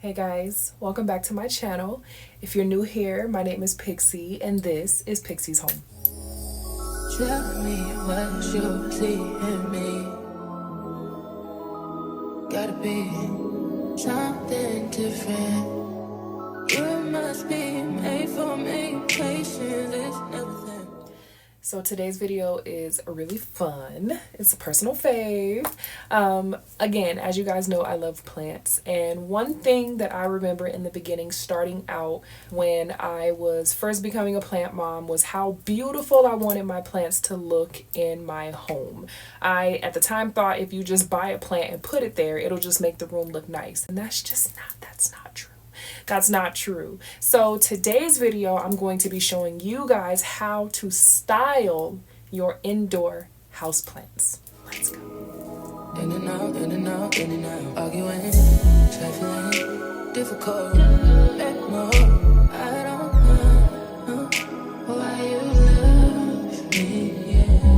Hey guys, welcome back to my channel. If you're new here, my name is Pixie and this is PixiesHome. Tell me what you see in me. Gotta be something different. You must be made for me. Patience is everything. So today's video is really fun. It's a personal fave. Again, as you guys know, I love plants. And one thing that I remember in the beginning, starting out when I was first becoming a plant mom, was how beautiful I wanted my plants to look in my home. I, at the time, thought if you just buy a plant and put it there, it'll just make the room look nice. And that's not true. That's not true. So today's video, I'm going to be showing you guys how to style your indoor houseplants. Let's go. In and out, in and out, in and out. Arguing, trifling, difficult. Let more. I don't know why you love me. Yeah.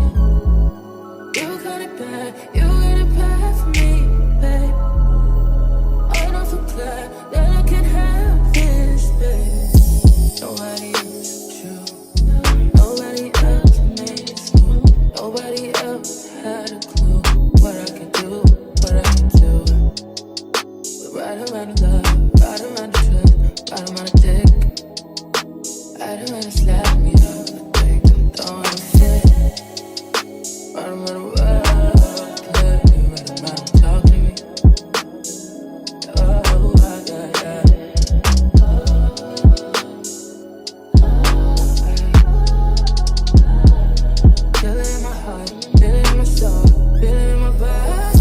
You got it bad, you got it bad for me, babe. I don't feel glad that I can have this, babe. Nobody else true. Nobody else makes me. Nobody else had a clue what I could do, what I could do. We're right around the love, right around the trust, right around the dick. Right around the slap me up, I think I'm throwing a fit. Right around the world, play, right around talk to me. Oh, I got that. Feel it in my heart, feel it in my soul, feel it in my body.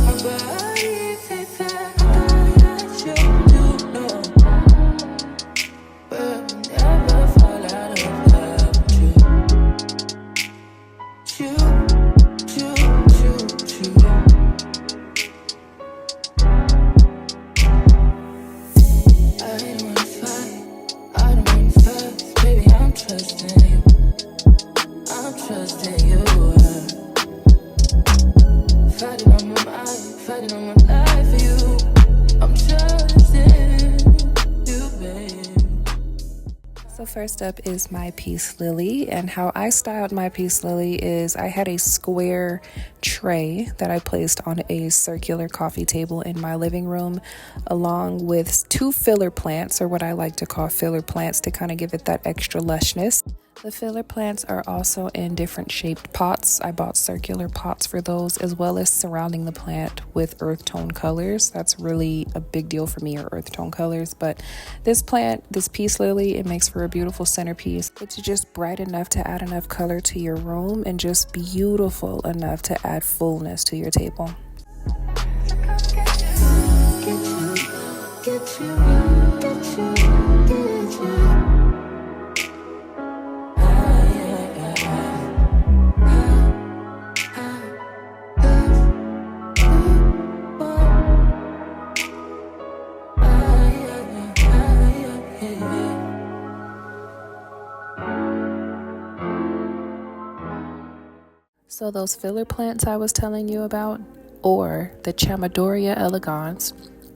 My body say that you do know. But we'll never fall out of love with you. Choo, choo, choo, choo. I don't wanna fight, I don't wanna fuss. Baby, I'm trusting you. I'm trusting you. Fighting on my mind, fighting on my life for you. I'm trusting you, babe. So first up is my peace lily, and how I styled my peace lily is I had a square tray that I placed on a circular coffee table in my living room, along with two filler plants, or what I like to call filler plants, to kind of give it that extra lushness. The filler plants are also in different shaped pots. I bought circular pots for those, as well as surrounding the plant with earth tone colors. That's really a big deal for me, or earth tone colors. But this plant, this peace lily, it makes for a beautiful centerpiece. It's just bright enough to add enough color to your room, and just beautiful enough to add fullness to your table. Get you. So those filler plants I was telling you about, or the Chamaedorea elegans,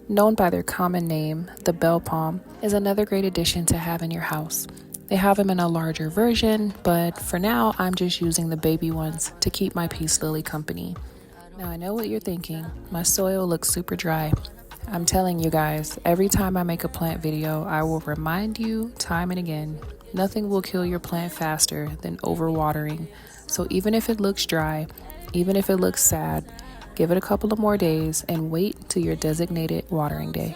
known by their common name, the bell palm, is another great addition to have in your house. They have them in a larger version, but for now, I'm just using the baby ones to keep my peace lily company. Now I know what you're thinking, my soil looks super dry. I'm telling you guys, every time I make a plant video, I will remind you time and again, nothing will kill your plant faster than overwatering. So even if it looks dry, even if it looks sad, give it a couple of more days and wait till your designated watering day.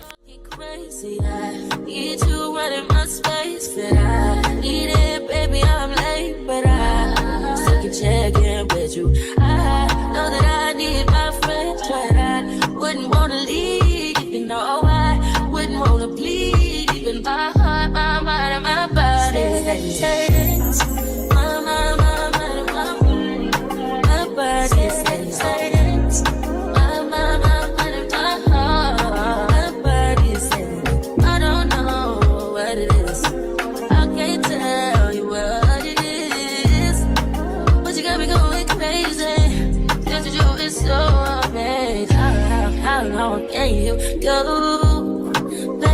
Crazy, I need you running my space, but I need it, baby, I'm late, but I still can check in with you. I know that I need my friends, but I wouldn't wanna leave, even though I wouldn't wanna bleed, even my heart, my mind, and my body. My body says I don't know what it is. I can't tell you what it is, but you got me going crazy. Just to do it so amazing. How long can you go?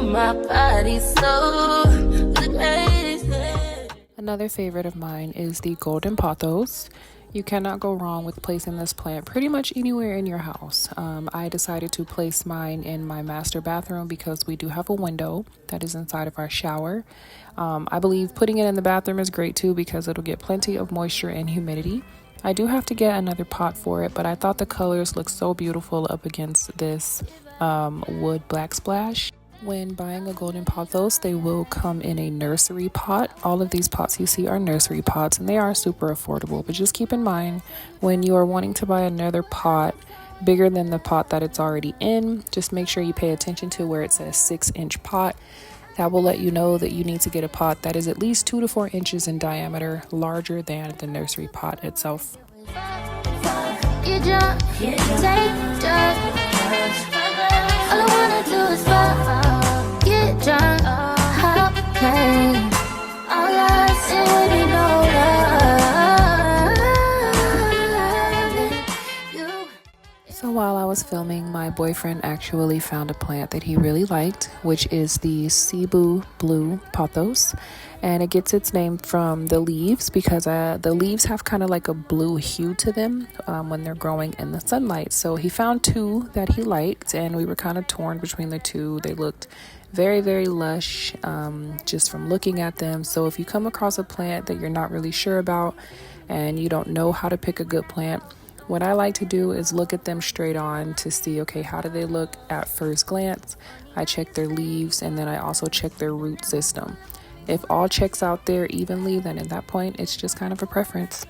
my body so amazing. Another favorite of mine is the golden pothos. You cannot go wrong with placing this plant pretty much anywhere in your house. I decided to place mine in my master bathroom because we do have a window that is inside of our shower. I believe putting it in the bathroom is great too because it'll get plenty of moisture and humidity. I do have to get another pot for it, but I thought the colors look so beautiful up against this wood black splash. When buying a golden pothos, they will come in a nursery pot. All of these pots you see are nursery pots and they are super affordable, but just keep in mind when you are wanting to buy another pot bigger than the pot that it's already in, just make sure you pay attention to where it says 6-inch pot. That will let you know that you need to get a pot that is at least 2 to 4 inches in diameter, larger than the nursery pot itself. You jump, take drugs. All I wanna do is fuck, get drunk, hop plane. All I see would be no love. So while I was filming, my boyfriend actually found a plant that he really liked, which is the Cebu blue pothos. And it gets its name from the leaves because the leaves have kind of like a blue hue to them when they're growing in the sunlight. So he found 2 that he liked and we were kind of torn between the 2. They looked very, very lush just from looking at them. So if you come across a plant that you're not really sure about and you don't know how to pick a good plant, what I like to do is look at them straight on to see, okay, how do they look at first glance? I check their leaves and then I also check their root system. If all checks out there evenly, then at that point, it's just kind of a preference.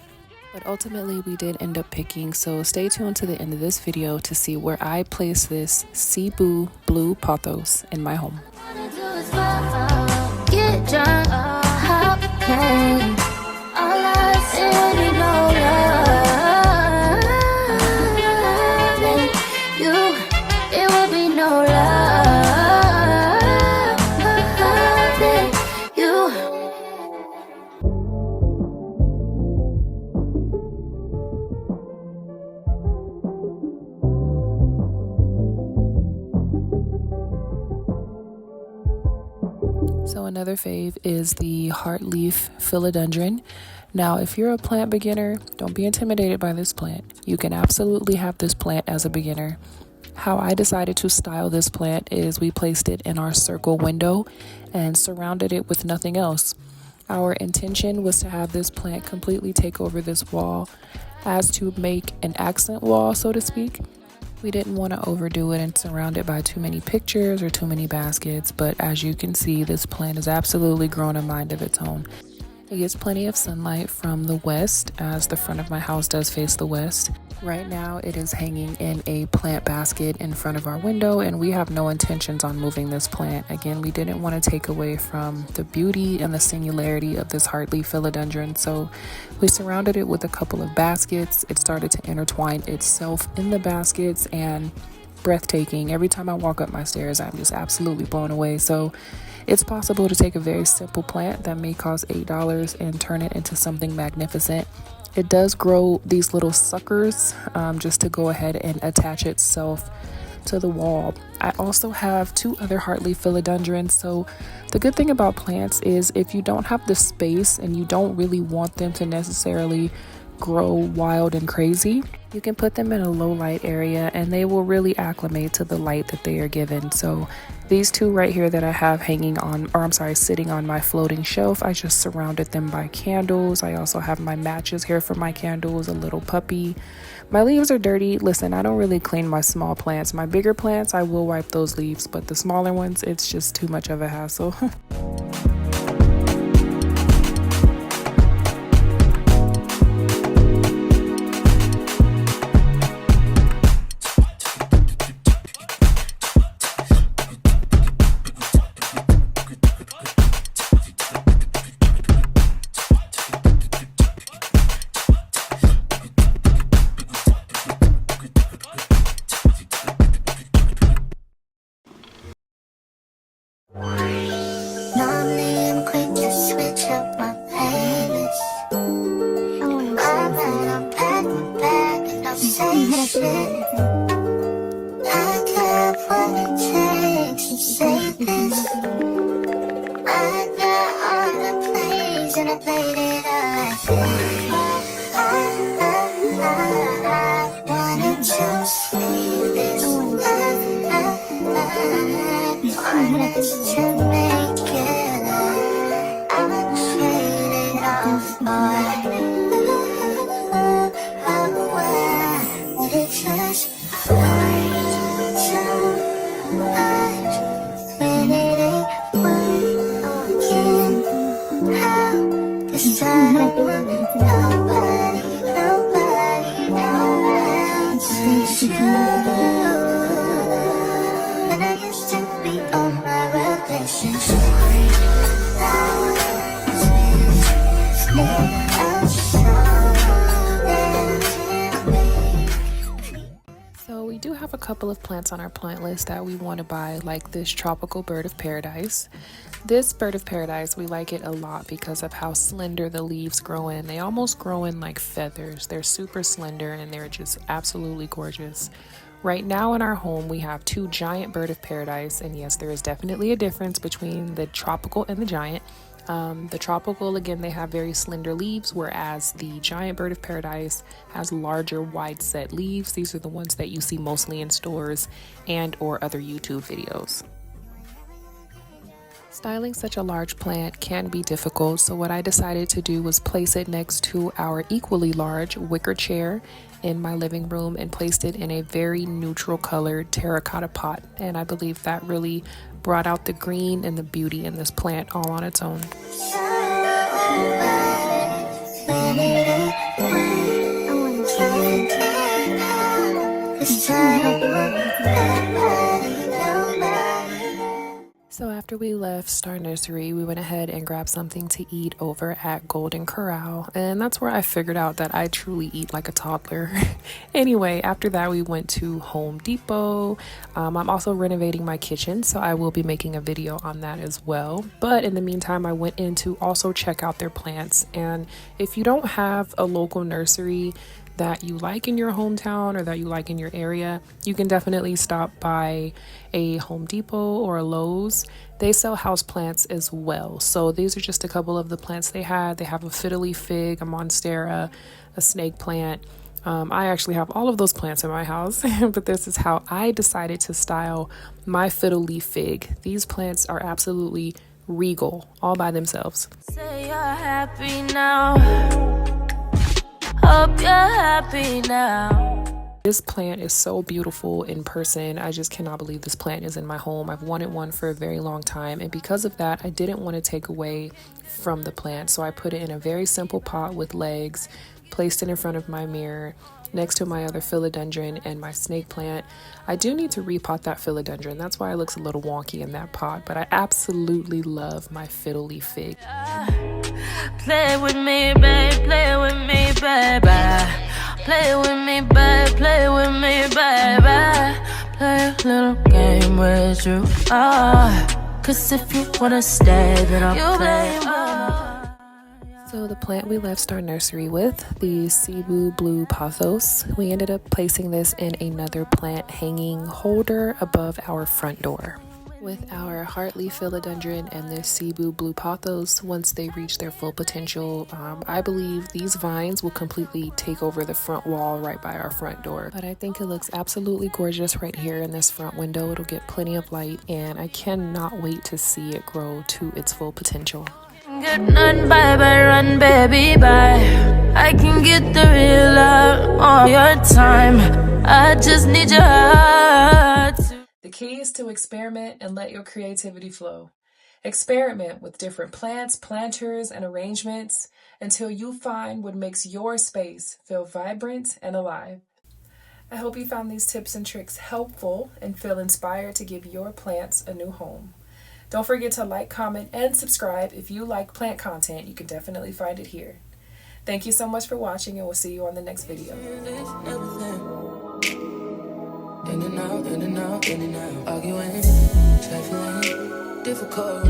But ultimately, we did end up picking, so stay tuned to the end of this video to see where I place this Cebu blue pothos in my home. Get drunk, hop plane. All I see would be no love. You, it would be no love. So another fave is the Heartleaf philodendron. Now, if you're a plant beginner, don't be intimidated by this plant. You can absolutely have this plant as a beginner. How I decided to style this plant is we placed it in our circle window and surrounded it with nothing else. Our intention was to have this plant completely take over this wall as to make an accent wall, so to speak. We didn't want to overdo it and surround it by too many pictures or too many baskets, but as you can see, this plant has absolutely grown a mind of its own. It gets plenty of sunlight from the west, as the front of my house does face the west. Right now, it is hanging in a plant basket in front of our window, and we have no intentions on moving this plant. Again, we didn't want to take away from the beauty and the singularity of this Heartleaf philodendron, so we surrounded it with a couple of baskets. It started to intertwine itself in the baskets, and breathtaking. Every time I walk up my stairs, I'm just absolutely blown away. So it's possible to take a very simple plant that may cost $8 and turn it into something magnificent. It does grow these little suckers just to go ahead and attach itself to the wall. I also have 2 other Heartleaf philodendrons. So the good thing about plants is if you don't have the space and you don't really want them to necessarily grow wild and crazy, you can put them in a low light area and they will really acclimate to the light that they are given. So these 2 right here that I have sitting on my floating shelf, I just surrounded them by candles. I also have my matches here for my candles, a little puppy. My leaves are dirty. Listen, I don't really clean my small plants. My bigger plants, I will wipe those leaves, but the smaller ones, it's just too much of a hassle. I got what it takes. say this. I got all the plays and I played it all. I wanted to see this. I wanted to make it up. I would trade it all for would it just for so much when it ain't working out this time. Nobody else is you. And I used to be on my relationship. So we do have a couple of plants on our plant list that we want to buy, like this tropical bird of paradise. This bird of paradise, we like it a lot because of how slender the leaves grow in. They almost grow in like feathers. They're super slender and they're just absolutely gorgeous. Right now in our home, we have two giant bird of paradise, and yes, there is definitely a difference between the tropical and the giant. The tropical, again, they have very slender leaves, whereas the giant bird of paradise has larger, wide set leaves. These are the ones that you see mostly in stores and or other YouTube videos. Styling such a large plant can be difficult, so what I decided to do was place it next to our equally large wicker chair in my living room and placed it in a very neutral colored terracotta pot, and I believe that really brought out the green and the beauty in this plant all on its own. So after we left Star Nursery, we went ahead and grabbed something to eat over at Golden Corral, and that's where I figured out that I truly eat like a toddler. Anyway, after that we went to Home Depot. I'm also renovating my kitchen, so I will be making a video on that as well. But in the meantime, I went in to also check out their plants, and if you don't have a local nursery that you like in your hometown or that you like in your area, you can definitely stop by a Home Depot or a Lowe's. They sell house plants as well. So these are just a couple of the plants they had. They have a fiddle fig, a monstera, a snake plant. I actually have all of those plants in my house, but this is how I decided to style my fiddle leaf fig. These plants are absolutely regal all by themselves. Say you're happy now. Hope you're happy now. This plant is so beautiful in person. I just cannot believe this plant is in my home. I've wanted one for a very long time, and because of that, I didn't want to take away from the plant, so I put it in a very simple pot with legs, placed it in front of my mirror next to my other philodendron and my snake plant. I do need to repot that philodendron. That's why it looks a little wonky in that pot, but I absolutely love my fiddle leaf fig. Play with me, babe, play with me, baby. Play with me, babe, play with me, baby. Play a little game with you, cause if you wanna stay, then I'll play. So the plant we left Star Nursery with, the Cebu Blue Pothos, we ended up placing this in another plant hanging holder above our front door. With our Heartleaf philodendron and the Cebu Blue Pothos, once they reach their full potential, I believe these vines will completely take over the front wall right by our front door. But I think it looks absolutely gorgeous right here in this front window. It'll get plenty of light, and I cannot wait to see it grow to its full potential. Get none, bye bye, run baby bye. I can get the real love all your time. I just need your heart. The key is to experiment and let your creativity flow. Experiment with different plants, planters, and arrangements until you find what makes your space feel vibrant and alive. I hope you found these tips and tricks helpful and feel inspired to give your plants a new home. Don't forget to like, comment, and subscribe. If you like plant content, you can definitely find it here. Thank you so much for watching, and we'll see you on the next video. In and out, in and out, in and out. Arguing, trifling, difficult.